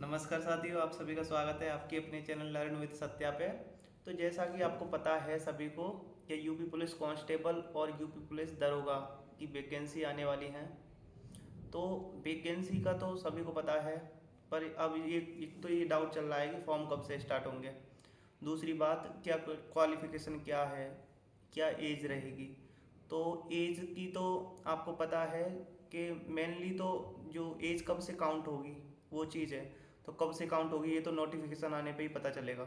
नमस्कार साथियों, आप सभी का स्वागत है आपके अपने चैनल लर्न विद सत्या पे। तो जैसा कि आपको पता है सभी को कि यूपी पुलिस कांस्टेबल और यूपी पुलिस दरोगा की वैकेंसी आने वाली हैं। तो वैकेंसी का तो सभी को पता है, पर अब ये एक तो ये डाउट चल रहा है कि फॉर्म कब से स्टार्ट होंगे। दूसरी बात, क्या क्वालिफिकेशन क्या है, क्या एज रहेगी। तो एज की तो आपको पता है कि मेनली तो जो एज कब से काउंट होगी वो चीज़ है। तो कब से काउंट होगी ये तो नोटिफिकेशन आने पे ही पता चलेगा।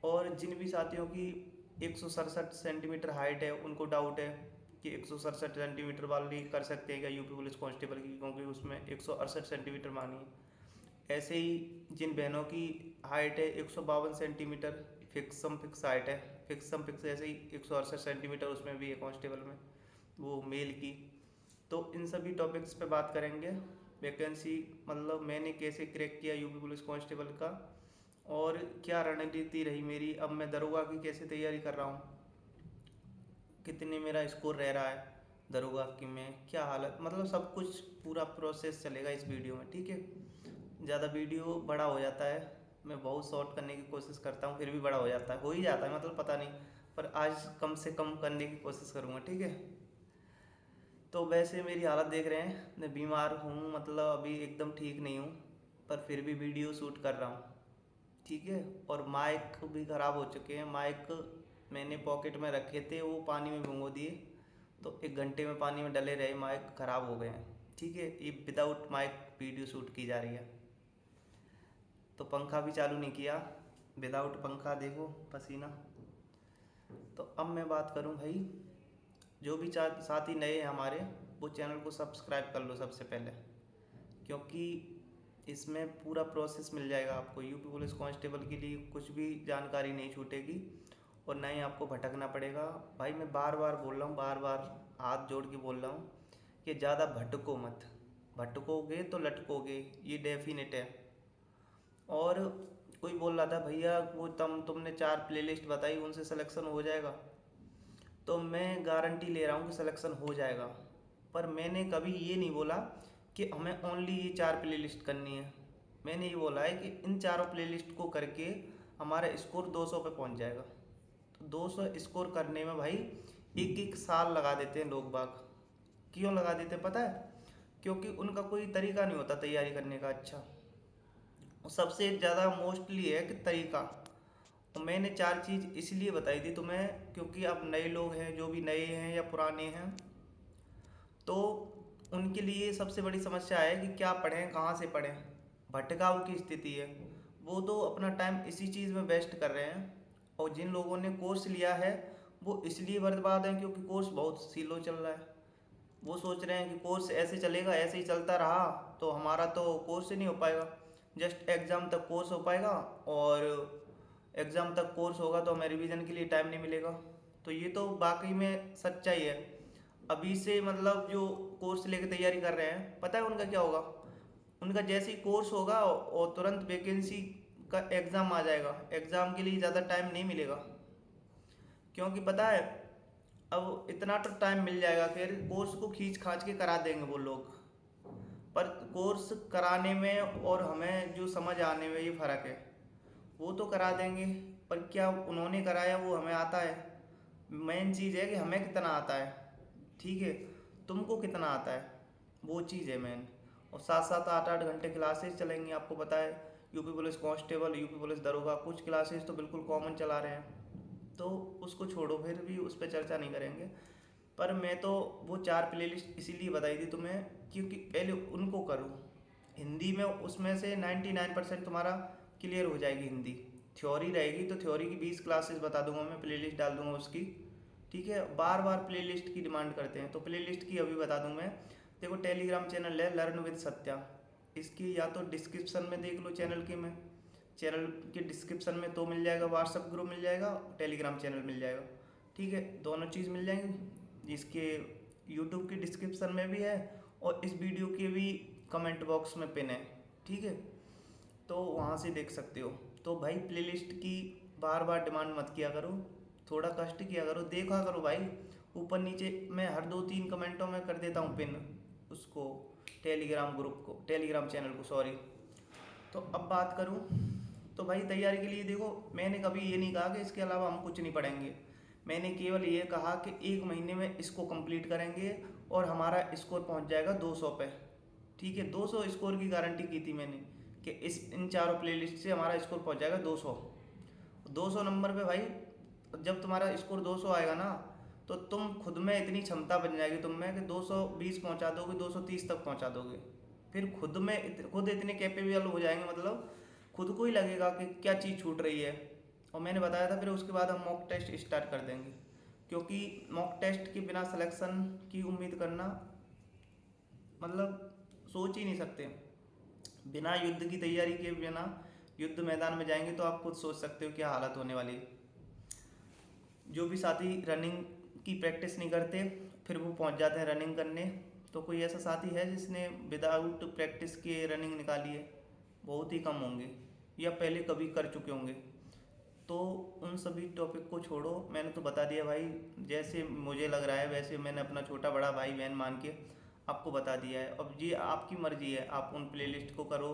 और जिन भी साथियों की 167 सेंटीमीटर हाइट है उनको डाउट है कि 167 सेंटीमीटर वाली कर सकते हैं क्या यूपी पुलिस कांस्टेबल की, क्योंकि उसमें 168 सेंटीमीटर मानी है। ऐसे ही जिन बहनों की हाइट है 152 सेंटीमीटर, फिक्स हाइट है, फिक्स ऐसे ही 168 सेंटीमीटर उसमें भी है कांस्टेबल में, वो मेल की। तो इन सभी टॉपिक्स पे बात करेंगे। वैकेंसी मतलब मैंने कैसे क्रैक किया यूपी पुलिस कांस्टेबल का, और क्या रणनीति रही मेरी, अब मैं दरोगा की कैसे तैयारी कर रहा हूँ, कितने मेरा स्कोर रह रहा है दरोगा की में, क्या हालत, मतलब सब कुछ पूरा प्रोसेस चलेगा इस वीडियो में। ठीक है, ज़्यादा वीडियो बड़ा हो जाता है, मैं बहुत शॉर्ट करने की कोशिश करता हूँ फिर भी बड़ा हो जाता है, हो ही जाता है, मतलब पता नहीं, पर आज कम से कम करने की कोशिश करूँगा। ठीक है, तो वैसे मेरी हालत देख रहे हैं, मैं बीमार हूँ, मतलब अभी एकदम ठीक नहीं हूँ, पर फिर भी वीडियो शूट कर रहा हूँ। ठीक है, और माइक भी ख़राब हो चुके हैं। माइक मैंने पॉकेट में रखे थे, वो पानी में भिगो दिए, तो 1 घंटे में पानी में डले रहे, माइक ख़राब हो गए हैं। ठीक है, ये विदाउट माइक वीडियो शूट की जा रही है। तो पंखा भी चालू नहीं किया, विदाउट पंखा देखो पसीना। तो अब मैं बात करूं भाई, जो भी साथी नए हैं हमारे, वो चैनल को सब्सक्राइब कर लो सबसे पहले, क्योंकि इसमें पूरा प्रोसेस मिल जाएगा आपको। यूपी पुलिस कांस्टेबल के लिए कुछ भी जानकारी नहीं छूटेगी और ना ही आपको भटकना पड़ेगा। भाई मैं बार बार बोल रहा हूँ, बार बार हाथ जोड़ के बोल रहा हूँ कि ज़्यादा भटको मत, भटकोगे तो लटकोगे, ये डेफिनेट है। और कोई बोल रहा था भैया वो तुमने 4 प्लेलिस्ट बताई उनसे सिलेक्शन हो जाएगा, तो मैं गारंटी ले रहा हूँ कि सिलेक्शन हो जाएगा। पर मैंने कभी ये नहीं बोला कि हमें ओनली ये 4 प्लेलिस्ट करनी है। मैंने ये बोला है कि इन चारों प्लेलिस्ट को करके हमारा स्कोर 200 पे पहुंच जाएगा। तो 200 स्कोर करने में भाई एक एक साल लगा देते हैं लोग बाग। क्यों लगा देते हैं पता है? क्योंकि उनका कोई तरीका नहीं होता तैयारी करने का अच्छा। सबसे ज़्यादा मोस्टली है कि तरीका। तो मैंने 4 चीज़ इसलिए बताई थी तुम्हें, क्योंकि अब नए लोग हैं, जो भी नए हैं या पुराने हैं, तो उनके लिए सबसे बड़ी समस्या है कि क्या पढ़ें, कहाँ से पढ़ें, भटकाव की स्थिति है। वो तो अपना टाइम इसी चीज़ में वेस्ट कर रहे हैं। और जिन लोगों ने कोर्स लिया है वो इसलिए बर्बाद हैं क्योंकि कोर्स बहुत स्लो चल रहा है। वो सोच रहे हैं कि कोर्स ऐसे चलेगा, ऐसे ही चलता रहा तो हमारा तो कोर्स ही नहीं हो पाएगा, जस्ट एग्ज़ाम तक कोर्स हो पाएगा, और एग्ज़ाम तक कोर्स होगा तो हमें रिवीजन के लिए टाइम नहीं मिलेगा। तो ये तो वाकई में सच्चाई है। अभी से मतलब जो कोर्स लेके तैयारी कर रहे हैं, पता है उनका क्या होगा? उनका जैसे ही कोर्स होगा और तुरंत वैकेंसी का एग्ज़ाम आ जाएगा, एग्ज़ाम के लिए ज़्यादा टाइम नहीं मिलेगा। क्योंकि पता है अब इतना तो टाइम मिल जाएगा, फिर कोर्स को खींच खाच के करा देंगे वो लोग। पर कोर्स कराने में और हमें जो समझ आने में ये फ़र्क है। वो तो करा देंगे, पर क्या उन्होंने कराया वो हमें आता है? मेन चीज़ है कि हमें कितना आता है। ठीक है, तुमको कितना आता है, वो चीज़ है मेन। और 7-7 8-8 घंटे क्लासेस चलेंगी, आपको पता है। UP police constable, UP police दरोगा, कुछ क्लासेस तो बिल्कुल कॉमन चला रहे हैं, तो उसको छोड़ो, फिर भी उस पर चर्चा नहीं करेंगे। पर मैं तो वो 4 प्लेलिस्ट इसीलिए बताई थी तुम्हें क्योंकि पहले उनको करो हिंदी में, उसमें से 99% तुम्हारा क्लियर हो जाएगी हिंदी। थ्योरी रहेगी तो थ्योरी की 20 क्लासेस बता दूंगा मैं, प्लेलिस्ट डाल दूंगा उसकी। ठीक है, बार बार प्लेलिस्ट की डिमांड करते हैं तो प्लेलिस्ट की अभी बता दूं मैं। देखो टेलीग्राम चैनल है लर्न विद सत्या, इसकी या तो डिस्क्रिप्शन में देख लो चैनल की, में चैनल के डिस्क्रिप्शन में तो मिल जाएगा, व्हाट्सअप ग्रुप मिल जाएगा, टेलीग्राम चैनल मिल जाएगा। ठीक है, दोनों चीज़ मिल जाएंगी। इसके यूट्यूब की डिस्क्रिप्शन में भी है और इस वीडियो के भी कमेंट बॉक्स में पिन है। ठीक है, तो वहाँ से देख सकते हो। तो भाई प्लेलिस्ट की बार बार डिमांड मत किया करो, थोड़ा कष्ट किया करो, देखा करो भाई। ऊपर नीचे मैं हर 2-3 कमेंटों में कर देता हूँ पिन उसको, टेलीग्राम ग्रुप को, टेलीग्राम चैनल को, सॉरी। तो अब बात करूँ तो भाई तैयारी के लिए देखो, मैंने कभी ये नहीं कहा कि इसके अलावा हम कुछ नहीं पढ़ेंगे। मैंने केवल ये कहा कि 1 महीने में इसको कंप्लीट करेंगे और हमारा स्कोर पहुंच जाएगा 200 पे। ठीक है, 200 स्कोर की गारंटी की थी मैंने कि इस इन चारों प्लेलिस्ट से हमारा स्कोर पहुंच जाएगा 200। 200 नंबर पे भाई, जब तुम्हारा स्कोर 200 आएगा ना, तो तुम खुद में इतनी क्षमता बन जाएगी तुम में कि 220 पहुंचा दोगे, 230 तक पहुंचा दोगे। फिर खुद इतने कैपेबल हो जाएंगे, मतलब खुद को ही लगेगा कि क्या चीज़ छूट रही है। और मैंने बताया था फिर उसके बाद हम मॉक टेस्ट स्टार्ट कर देंगे, क्योंकि मॉक टेस्ट के बिना सिलेक्शन की उम्मीद करना मतलब सोच ही नहीं सकते। बिना युद्ध की तैयारी के बिना युद्ध मैदान में जाएंगे तो आप खुद सोच सकते हो क्या हालत होने वाली है। जो भी साथी रनिंग की प्रैक्टिस नहीं करते फिर वो पहुंच जाते हैं रनिंग करने, तो कोई ऐसा साथी है जिसने विदाउट प्रैक्टिस के रनिंग निकाली है? बहुत ही कम होंगे, या पहले कभी कर चुके होंगे। तो उन सभी टॉपिक को छोड़ो, मैंने तो बता दिया भाई, जैसे मुझे लग रहा है वैसे मैंने अपना छोटा बड़ा भाई बहन मान के आपको बता दिया है। अब ये आपकी मर्जी है, आप उन प्लेलिस्ट को करो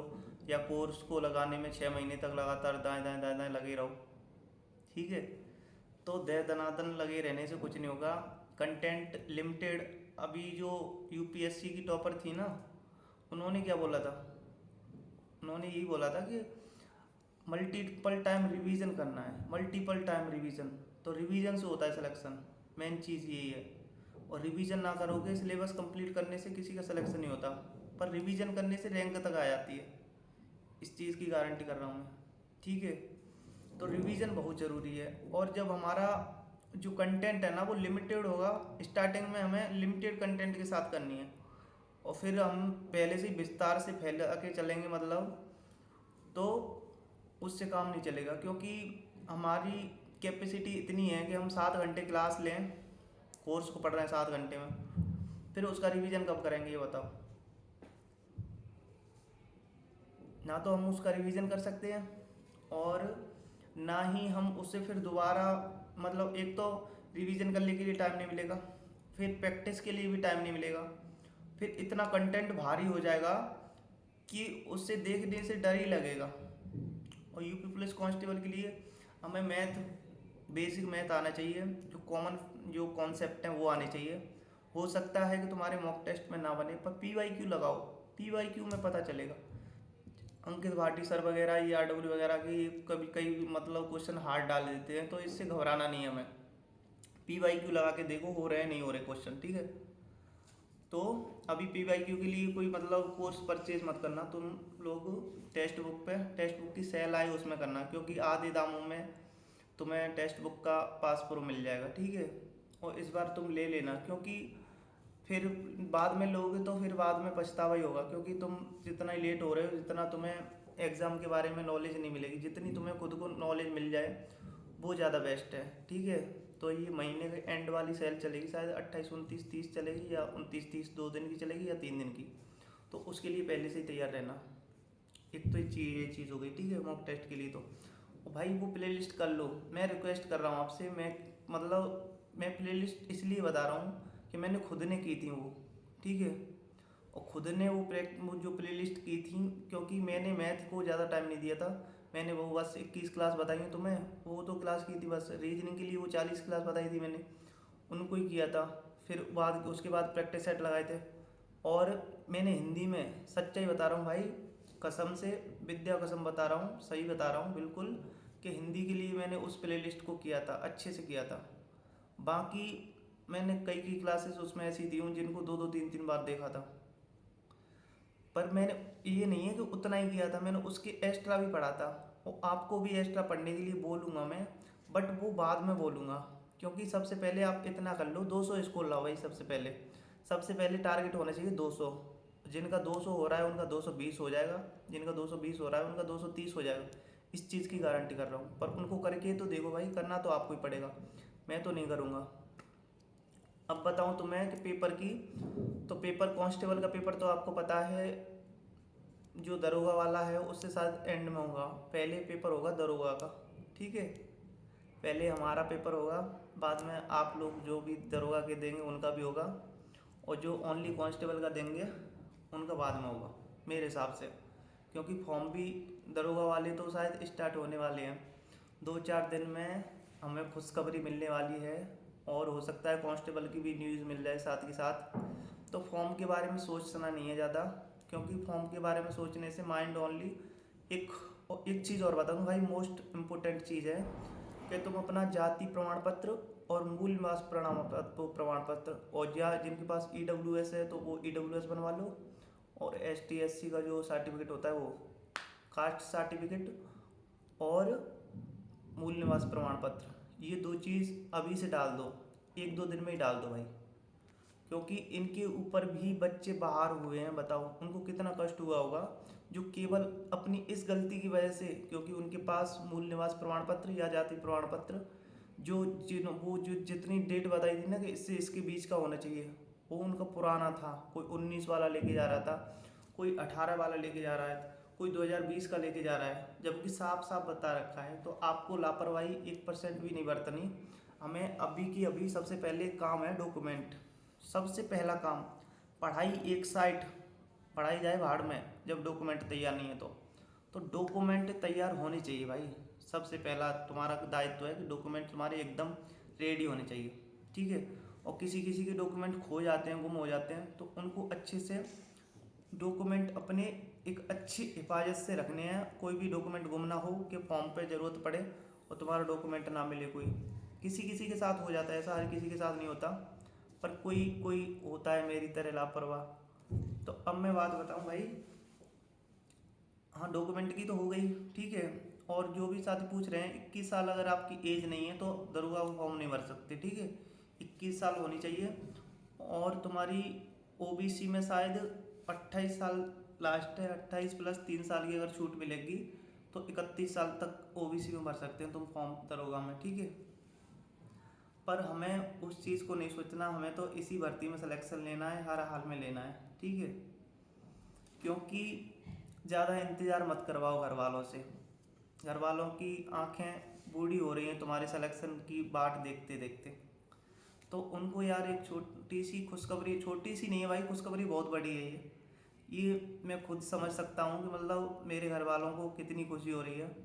या कोर्स को लगाने में 6 महीने तक लगातार दाएं दाएं दाएं दाएं लगे रहो। ठीक है, तो दे दनादन लगे रहने से कुछ नहीं होगा। कंटेंट लिमिटेड, अभी जो यूपीएससी की टॉपर थी ना, उन्होंने क्या बोला था? उन्होंने यही बोला था कि मल्टीपल टाइम रिवीजन करना है, मल्टीपल टाइम रिवीजन। तो रिवीजन से होता है सिलेक्शन, मेन चीज़ यही है। और रिवीजन ना करोगे, सिलेबस कंप्लीट करने से किसी का सिलेक्शन नहीं होता, पर रिवीजन करने से रैंक तक आ जाती है। इस चीज़ की गारंटी कर रहा हूँ मैं। ठीक है, तो रिवीजन बहुत ज़रूरी है। और जब हमारा जो कंटेंट है ना वो लिमिटेड होगा, स्टार्टिंग में हमें लिमिटेड कंटेंट के साथ करनी है, और फिर हम पहले से ही विस्तार से फैला के चलेंगे, मतलब तो उससे काम नहीं चलेगा। क्योंकि हमारी कैपेसिटी इतनी है कि हम 7 घंटे क्लास लें, कोर्स को पढ़ रहे हैं 7 घंटे में, फिर उसका रिवीजन कब करेंगे ये बताओ? ना तो हम उसका रिवीजन कर सकते हैं, और ना ही हम उससे फिर दोबारा, मतलब एक तो रिवीजन करने के लिए टाइम नहीं मिलेगा, फिर प्रैक्टिस के लिए भी टाइम नहीं मिलेगा, फिर इतना कंटेंट भारी हो जाएगा कि उससे देखने से डर ही लगेगा। और यूपी पुलिस कांस्टेबल के लिए हमें मैथ, बेसिक मैथ आना चाहिए, जो कॉमन जो कॉन्सेप्ट हैं वो आने चाहिए। हो सकता है कि तुम्हारे मॉक टेस्ट में ना बने, पर पीवाईक्यू लगाओ, पीवाईक्यू में पता चलेगा। अंकित भाटी सर वगैरह, ये आरडब्ल्यू वगैरह की कभी कई मतलब क्वेश्चन हार्ड डाल देते हैं, तो इससे घबराना नहीं है हमें। पीवाईक्यू लगा के देखो हो रहे नहीं हो रहे क्वेश्चन। ठीक है, तो अभी पीवाईक्यू के लिए कोई मतलब कोर्स परचेज मत करना तुम लोग। टेक्स्ट बुक पे, टेक्स्ट बुक की सेल आई उसमें करना, क्योंकि आधे दामों में तुम्हें टेक्स्ट बुक का पास प्रो मिल जाएगा। ठीक है, और इस बार तुम ले लेना, क्योंकि फिर बाद में लोगे तो फिर बाद में पछतावा ही होगा। क्योंकि तुम जितना ही लेट हो रहे हो, जितना तुम्हें एग्ज़ाम के बारे में नॉलेज नहीं मिलेगी, जितनी तुम्हें खुद को नॉलेज मिल जाए वो ज़्यादा बेस्ट है। ठीक है, तो ये महीने के एंड वाली सेल चलेगी, शायद 28, 29, 30 चलेगी, या 29, 30 2 दिन की चलेगी, या 3 दिन की। तो उसके लिए पहले से ही तैयार रहना। एक तो ये चीज़ हो गई। ठीक है, मॉक टेस्ट के लिए तो भाई वो प्ले लिस्ट कर लो, मैं रिक्वेस्ट कर रहा हूँ आपसे। मैं प्ले लिस्ट इसलिए बता रहा हूँ कि मैंने खुद ने की थी वो। ठीक है, और खुद ने वो जो प्ले लिस्ट की थी, क्योंकि मैंने मैथ को ज़्यादा टाइम नहीं दिया था। मैंने वो बस 21 क्लास बताई है तुम्हें, वो तो क्लास की थी बस। रीजनिंग के लिए वो 40 क्लास बताई थी मैंने, उनको ही किया था। फिर उसके बाद प्रैक्टिस सेट लगाए थे। और मैंने हिंदी में, सच्चाई बता रहा हूँ भाई, कसम से, विद्या कसम बता रहा हूँ, सही बता रहा हूँ बिल्कुल, कि हिंदी के लिए मैंने उस प्ले लिस्ट को किया था, अच्छे से किया था। बाकी मैंने कई क्लासेस उसमें ऐसी दी हूँ जिनको 2-2 3-3 बार देखा था। पर मैंने, ये नहीं है कि उतना ही किया था, मैंने उसके एक्स्ट्रा भी पढ़ा था। और आपको भी एक्स्ट्रा पढ़ने के लिए बोलूँगा मैं, बट वो बाद में बोलूँगा। क्योंकि सबसे पहले आप इतना कर लो, 200 स्कोर लाओ भाई। सबसे पहले टारगेट होना चाहिए 200। जिनका 200 हो रहा है उनका 220 हो जाएगा, जिनका 220 हो रहा है उनका 230 हो जाएगा। इस चीज़ की गारंटी कर रहा हूँ। पर उनको करके तो देखो भाई, करना तो आपको ही पड़ेगा, मैं तो नहीं करूँगा। अब बताऊँ तुम्हें कि पेपर की, तो पेपर कांस्टेबल का पेपर तो आपको पता है, जो दरोगा वाला है उससे शायद एंड में होगा। पहले पेपर होगा दरोगा का। ठीक है, पहले हमारा पेपर होगा, बाद में आप लोग जो भी दरोगा के देंगे उनका भी होगा, और जो ओनली कांस्टेबल का देंगे उनका बाद में होगा मेरे हिसाब से। क्योंकि फॉर्म भी दरोगा वाले तो शायद स्टार्ट होने वाले हैं 2-4 दिन में, हमें खुशखबरी मिलने वाली है। और हो सकता है कांस्टेबल की भी न्यूज़ मिल जाए साथ के साथ। तो फॉर्म के बारे में सोचना नहीं है ज़्यादा, क्योंकि फॉर्म के बारे में सोचने से माइंड ओनली एक एक चीज़ और बताऊँ भाई, मोस्ट इम्पोर्टेंट चीज़ है कि तुम अपना जाति प्रमाण पत्र और मूल निवास प्रमाण पत्र, और या जिनके पास EWS है तो वो EWS बनवा लो, और ST SC का जो सर्टिफिकेट होता है वो कास्ट सर्टिफिकेट, और मूल निवास प्रमाण पत्र, ये 2 चीज़ अभी से डाल दो, 1-2 दिन में ही डाल दो भाई। क्योंकि इनके ऊपर भी बच्चे बाहर हुए हैं, बताओ उनको कितना कष्ट हुआ होगा, जो केवल अपनी इस गलती की वजह से, क्योंकि उनके पास मूल निवास प्रमाण पत्र या जाति प्रमाण पत्र वो जो जितनी डेट बताई थी ना कि इससे इसके बीच का होना चाहिए, वो उनका पुराना था। कोई 19 वाला लेके जा रहा था, कोई 18 वाला लेके जा रहा है, कोई 2020 का लेके जा रहा है, जबकि साफ साफ बता रखा है। तो आपको लापरवाही 1% भी नहीं बरतनी। हमें अभी की अभी सबसे पहले काम है डॉक्यूमेंट। सबसे पहला काम, पढ़ाई एक साइड, पढ़ाई जाए भाड़ में जब डॉक्यूमेंट तैयार नहीं है तो डॉक्यूमेंट तैयार होने चाहिए भाई। सबसे पहला तुम्हारा दायित्व है कि डॉक्यूमेंट तुम्हारे एकदम रेडी होने चाहिए, ठीक है। और किसी किसी के डॉक्यूमेंट खो जाते हैं, गुम हो जाते हैं, तो उनको अच्छे से डॉक्यूमेंट अपने एक अच्छी हिफाजत से रखने हैं। कोई भी डॉक्यूमेंट गुम ना हो कि फॉर्म पे ज़रूरत पड़े और तुम्हारा डॉक्यूमेंट ना मिले। कोई किसी किसी के साथ हो जाता है ऐसा, हर किसी के साथ नहीं होता, पर कोई कोई होता है मेरी तरह लापरवाह। तो अब मैं बात बताऊं भाई, हाँ डॉक्यूमेंट की तो हो गई, ठीक है। और जो भी साथी पूछ रहे हैं, 21 साल अगर आपकी एज नहीं है तो दरोगा फॉर्म नहीं भर सकते, ठीक है। 21 साल होनी चाहिए। और तुम्हारी OBC में शायद 28 साल लास्ट है, 28 + 3 साल की अगर छूट मिलेगी तो 31 साल तक OBC में भर सकते हैं तुम फॉर्म दरोगा में, ठीक है। पर हमें उस चीज़ को नहीं सोचना, हमें तो इसी भर्ती में सिलेक्शन लेना है, हर हाल में लेना है, ठीक है। क्योंकि ज़्यादा इंतज़ार मत करवाओ घर वालों से। घर वालों की आंखें बूढ़ी हो रही हैं तुम्हारे सिलेक्शन की बाट देखते देखते। तो उनको यार एक छोटी सी खुशखबरी, छोटी सी नहीं है भाई, खुशखबरी बहुत बड़ी है ये मैं खुद समझ सकता हूँ कि मतलब मेरे घर वालों को कितनी खुशी हो रही है।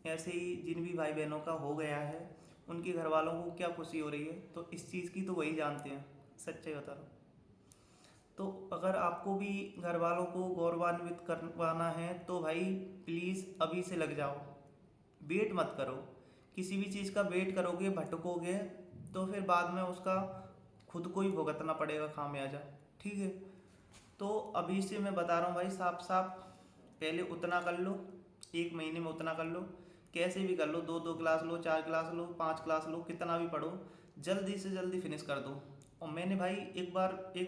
ऐसे ही जिन भी भाई बहनों का हो गया है उनके घर वालों को क्या खुशी हो रही है, तो इस चीज़ की तो वही जानते हैं, सच्चाई बता रहा हूँ। तो अगर आपको भी घर वालों को गौरवान्वित करवाना है तो भाई प्लीज़ अभी से लग जाओ, वेट मत करो। किसी भी चीज़ का वेट करोगे भटकोगे तो फिर बाद में उसका खुद को ही भुगतना पड़ेगा खामियाजा, ठीक है। तो अभी से मैं बता रहा हूँ भाई साफ साफ, पहले उतना कर लो, 1 महीने में उतना कर लो, कैसे भी कर लो, 2-2 क्लास लो, 4 क्लास लो, 5 क्लास लो, कितना भी पढ़ो, जल्दी से जल्दी फिनिश कर दो। और मैंने भाई एक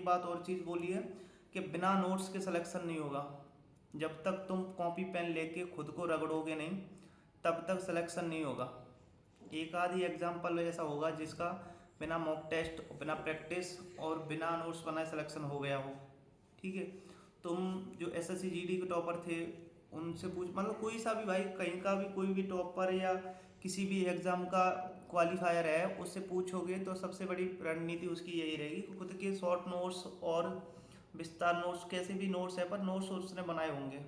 बात और चीज़ बोली है कि बिना नोट्स के सिलेक्शन नहीं होगा। जब तक तुम कॉपी पेन लेके खुद को रगड़ोगे नहीं तब तक सिलेक्शन नहीं होगा। एक आधी एग्जाम्पल ऐसा होगा जिसका बिना मॉक टेस्ट, बिना प्रैक्टिस और बिना नोट्स बनाए सिलेक्शन हो गया हो, ठीक है। तुम जो SSC GD के टॉपर थे उनसे पूछ, मतलब कोई सा भी भाई, कहीं का भी कोई भी टॉपर या किसी भी एग्ज़ाम का क्वालिफायर है, उससे पूछोगे तो सबसे बड़ी रणनीति उसकी यही रहेगी कि खुद के शॉर्ट नोट्स और विस्तार नोट्स, कैसे भी नोट्स है पर नोट्स उसने बनाए होंगे।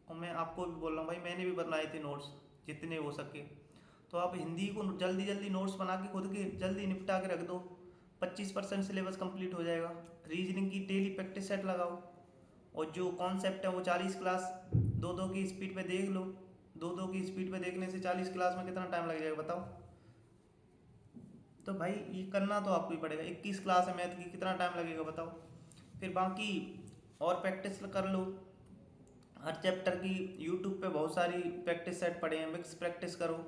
और मैं आपको भी बोल रहा हूँ भाई, मैंने भी बनाए थे नोट्स जितने हो सके। तो आप हिंदी को जल्दी जल्दी नोट्स बना के खुद के जल्दी निपटा के रख दो, 25% सिलेबस कंप्लीट हो जाएगा। रीजनिंग की डेली प्रैक्टिस सेट लगाओ, और जो कॉन्सेप्ट है वो 40 क्लास 2-2 की स्पीड पे देख लो। 2-2 की स्पीड पे देखने से 40 क्लास में कितना टाइम लग जाएगा बताओ। तो भाई ये करना तो आपको ही पड़ेगा। 21 क्लास है मैथ की, कितना टाइम लगेगा बताओ। फिर बाकी और प्रैक्टिस कर लो हर चैप्टर की। यूट्यूब पे बहुत सारी प्रैक्टिस सेट पड़े हैं, मिक्स प्रैक्टिस करो।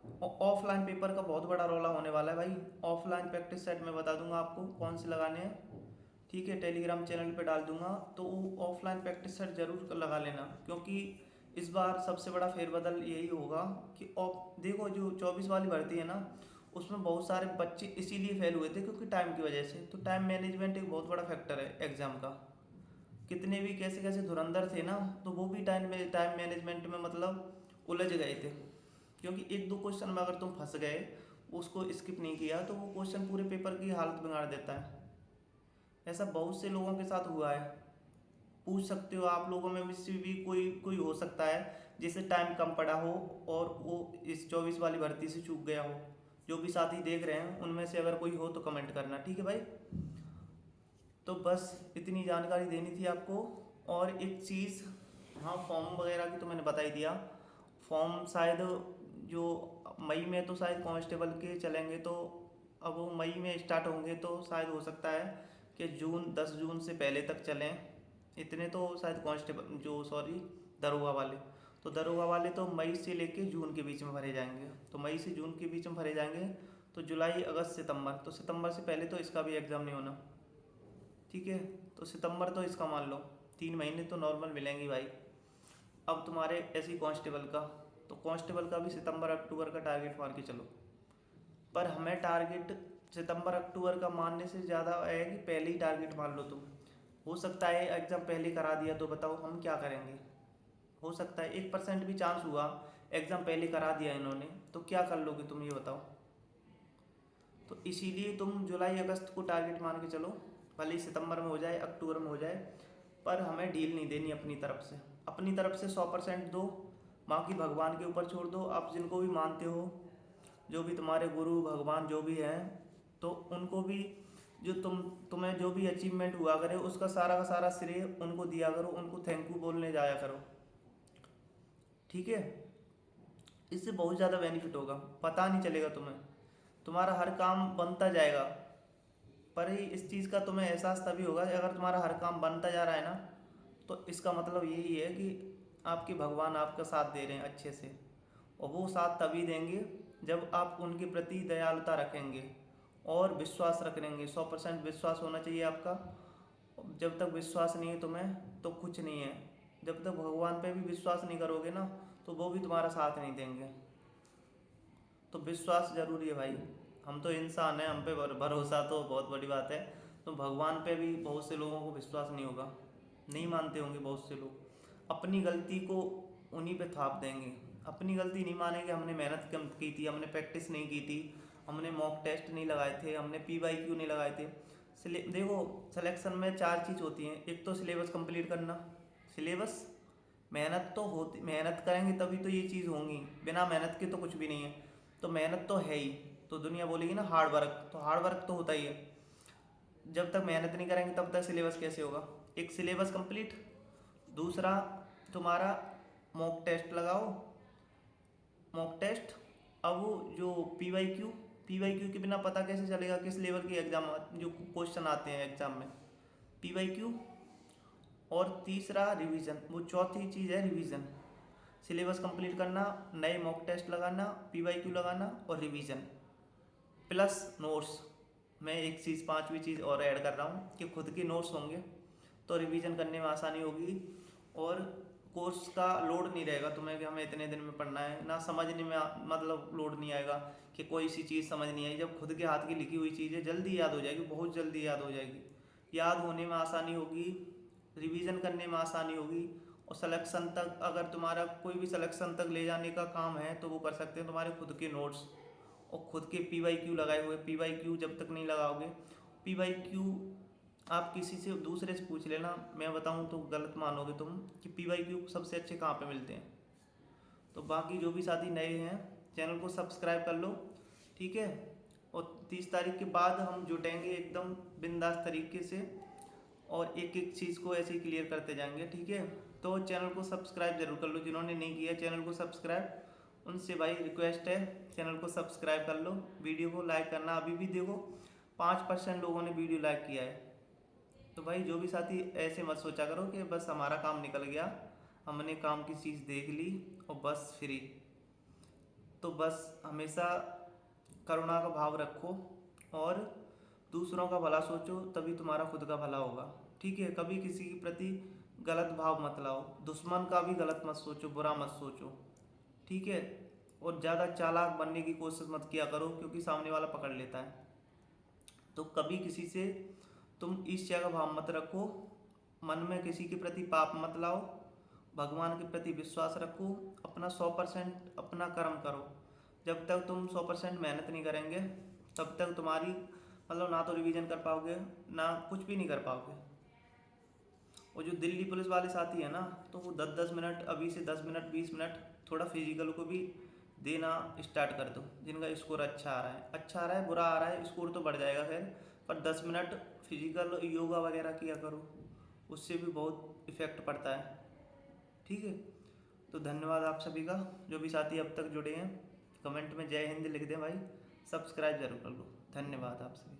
और ऑफलाइन पेपर का बहुत बड़ा रोला होने वाला है भाई। ऑफलाइन प्रैक्टिस सेट मैं बता दूंगा आपको कौन से लगाने हैं, ठीक है। टेलीग्राम चैनल पे डाल दूंगा, तो ऑफलाइन प्रैक्टिस सेट जरूर लगा लेना, क्योंकि इस बार सबसे बड़ा फेरबदल यही होगा कि देखो जो 24 वाली भर्ती है ना, उसमें बहुत सारे बच्चे इसीलिए फेल हुए थे क्योंकि टाइम की वजह से। तो टाइम मैनेजमेंट एक बहुत बड़ा फैक्टर है एग्जाम का। कितने भी कैसे कैसे धुरंधर थे ना, तो वो भी टाइम मैनेजमेंट में मतलब उलझ गए थे। क्योंकि 1-2 क्वेश्चन में अगर तुम फंस गए, उसको स्किप नहीं किया, तो वो क्वेश्चन पूरे पेपर की हालत बिगाड़ देता है। ऐसा बहुत से लोगों के साथ हुआ है, पूछ सकते हो। आप लोगों में से भी कोई कोई हो सकता है जिसे टाइम कम पड़ा हो और वो इस 24 वाली भर्ती से चूक गया हो। जो भी साथी देख रहे हैं उनमें से अगर कोई हो तो कमेंट करना, ठीक है भाई। तो बस इतनी जानकारी देनी थी आपको। और एक चीज़, हाँ, फॉर्म वगैरह की तो मैंने बता ही दिया। फॉर्म शायद जो मई में तो शायद कांस्टेबल के चलेंगे, तो अब वो मई में स्टार्ट होंगे तो शायद हो सकता है कि 10 जून से पहले तक चलें। इतने तो शायद कांस्टेबल जो सॉरी दरोगा वाले, तो दरोगा वाले तो मई से लेके जून के बीच में भरे जाएंगे। तो मई से जून के बीच में भरे जाएंगे, तो जुलाई अगस्त सितंबर, तो सितंबर से पहले तो इसका भी एग्ज़ाम नहीं होना, ठीक है। तो सितंबर तो इसका मान लो 3 महीने तो नॉर्मल मिलेंगी भाई। अब तुम्हारे ऐसी कांस्टेबल का, तो कांस्टेबल का भी सितंबर अक्टूबर का टारगेट मान के चलो। पर हमें टारगेट सितंबर अक्टूबर का मानने से ज़्यादा है कि पहले ही टारगेट मान लो तुम। हो सकता है एग्ज़ाम पहले करा दिया तो बताओ हम क्या करेंगे। हो सकता है 1% भी चांस हुआ, एग्ज़ाम पहले करा दिया इन्होंने, तो क्या कर लोगे तुम ये बताओ। तो इसीलिए तुम जुलाई अगस्त को टारगेट मान के चलो, भले ही सितंबर में हो जाए अक्टूबर में हो जाए, पर हमें ढील नहीं देनी अपनी तरफ से। अपनी तरफ से 100% दो, बाकी भगवान के ऊपर छोड़ दो। आप जिनको भी मानते हो, जो भी तुम्हारे गुरु भगवान जो भी हैं, तो उनको भी जो तुम्हें जो भी अचीवमेंट हुआ करे उसका सारा का सारा श्रेय उनको दिया करो, उनको थैंक यू बोलने जाया करो, ठीक है। इससे बहुत ज़्यादा बेनिफिट होगा, पता नहीं चलेगा तुम्हें, तुम्हारा हर काम बनता जाएगा। पर ही इस चीज़ का तुम्हें एहसास तभी होगा अगर तुम्हारा हर काम बनता जा रहा है ना, तो इसका मतलब यही है कि आपके भगवान आपका साथ दे रहे हैं अच्छे से। और वो साथ तभी देंगे जब आप उनके प्रति दयालुता रखेंगे और विश्वास रखेंगे। 100% विश्वास होना चाहिए आपका। जब तक विश्वास नहीं है तुम्हें तो कुछ नहीं है। जब तक भगवान पे भी विश्वास नहीं करोगे ना, तो वो भी तुम्हारा साथ नहीं देंगे। तो विश्वास ज़रूरी है भाई। हम तो इंसान हैं, हम पे भरोसा तो बहुत बड़ी बात है। तो भगवान पे भी बहुत से लोगों को विश्वास नहीं होगा, नहीं मानते होंगे बहुत से लोग। अपनी गलती को उन्हीं पे थाप देंगे, अपनी गलती नहीं मानेंगे। हमने मेहनत कम की थी, हमने प्रैक्टिस नहीं की थी, हमने मॉक टेस्ट नहीं लगाए थे, हमने PYQ नहीं लगाए थे। देखो, सिलेक्शन में 4 चीज़ होती हैं। एक तो सिलेबस कंप्लीट करना, सिलेबस, मेहनत तो होती, मेहनत करेंगे तभी तो ये चीज़ होंगी, बिना मेहनत के तो कुछ भी नहीं है। तो मेहनत तो है ही, तो दुनिया बोलेगी ना हार्ड वर्क, तो हार्ड वर्क तो होता ही है। जब तक मेहनत नहीं करेंगे तब तक सिलेबस कैसे होगा। एक सिलेबस कंप्लीट, दूसरा तुम्हारा मॉक टेस्ट लगाओ, मॉक टेस्ट। अब वो जो पी वाई क्यू के बिना पता कैसे चलेगा किस लेवल की एग्ज़ाम जो क्वेश्चन आते हैं एग्ज़ाम में, PYQ। और तीसरा रिवीजन, वो चौथी चीज़ है रिवीजन। सिलेबस कंप्लीट करना, नए मॉक टेस्ट लगाना, PYQ लगाना और रिवीजन प्लस नोट्स। मैं एक चीज़, पांचवी चीज़ और ऐड कर रहा हूँ कि खुद के नोट्स होंगे तो रिवीजन करने में आसानी होगी। और कोर्स का लोड नहीं रहेगा तुम्हें कि हमें इतने दिन में पढ़ना है ना, समझने में मतलब लोड नहीं आएगा कि कोई सी चीज़ समझ नहीं आई। जब खुद के हाथ की लिखी हुई चीज़ है जल्दी याद हो जाएगी, बहुत जल्दी याद हो जाएगी, याद होने में आसानी होगी, रिवीजन करने में आसानी होगी। और सिलेक्शन तक, अगर तुम्हारा कोई भी सिलेक्शन तक ले जाने का काम है तो वो कर सकते हैं तुम्हारे खुद के नोट्स और खुद के PYQ लगाए हुए। PYQ जब तक नहीं लगाओगे, PYQ आप किसी से दूसरे से पूछ लेना, मैं बताऊं तो गलत मानोगे तुम कि PYQ सबसे अच्छे कहाँ पे मिलते हैं। तो बाकी जो भी साथी नए हैं चैनल को सब्सक्राइब कर लो, ठीक है। और 30 तारीख के बाद हम जुटेंगे एकदम बिंदास तरीके से और एक एक चीज़ को ऐसे ही क्लियर करते जाएंगे, ठीक है। तो चैनल को सब्सक्राइब जरूर कर लो, जिन्होंने नहीं किया चैनल को सब्सक्राइब, उनसे भाई रिक्वेस्ट है चैनल को सब्सक्राइब कर लो। वीडियो को लाइक करना, अभी भी देखो 5% लोगों ने वीडियो लाइक किया है। तो भाई जो भी साथी ऐसे मत सोचा करो कि बस हमारा काम निकल गया, हमने काम की चीज़ देख ली और बस फ्री। तो बस हमेशा करुणा का भाव रखो और दूसरों का भला सोचो, तभी तुम्हारा खुद का भला होगा, ठीक है। कभी किसी के प्रति गलत भाव मत लाओ, दुश्मन का भी गलत मत सोचो, बुरा मत सोचो, ठीक है। और ज़्यादा चालाक बनने की कोशिश मत किया करो क्योंकि सामने वाला पकड़ लेता है। तो कभी किसी से तुम ईर्ष्या का भाव मत रखो, मन में किसी के प्रति पाप मत लाओ, भगवान के प्रति विश्वास रखो, अपना 100% अपना कर्म करो। जब तक तुम 100% मेहनत नहीं करेंगे तब तक तुम्हारी मतलब ना तो रिवीजन कर पाओगे ना कुछ भी नहीं कर पाओगे। और जो दिल्ली पुलिस वाले साथी है ना, तो वो 10-10 मिनट, अभी से 10 मिनट 20 मिनट थोड़ा फिजिकल को भी देना स्टार्ट कर दो। जिनका स्कोर अच्छा आ रहा है, बुरा आ रहा है, स्कोर तो बढ़ जाएगा खैर, पर 10 मिनट फिजिकल योगा वगैरह किया करो, उससे भी बहुत इफ़ेक्ट पड़ता है। ठीक है, तो धन्यवाद आप सभी का। जो भी साथी अब तक जुड़े हैं, कमेंट में जय हिंद लिख दें भाई, सब्सक्राइब जरूर कर लो। धन्यवाद आप सभी।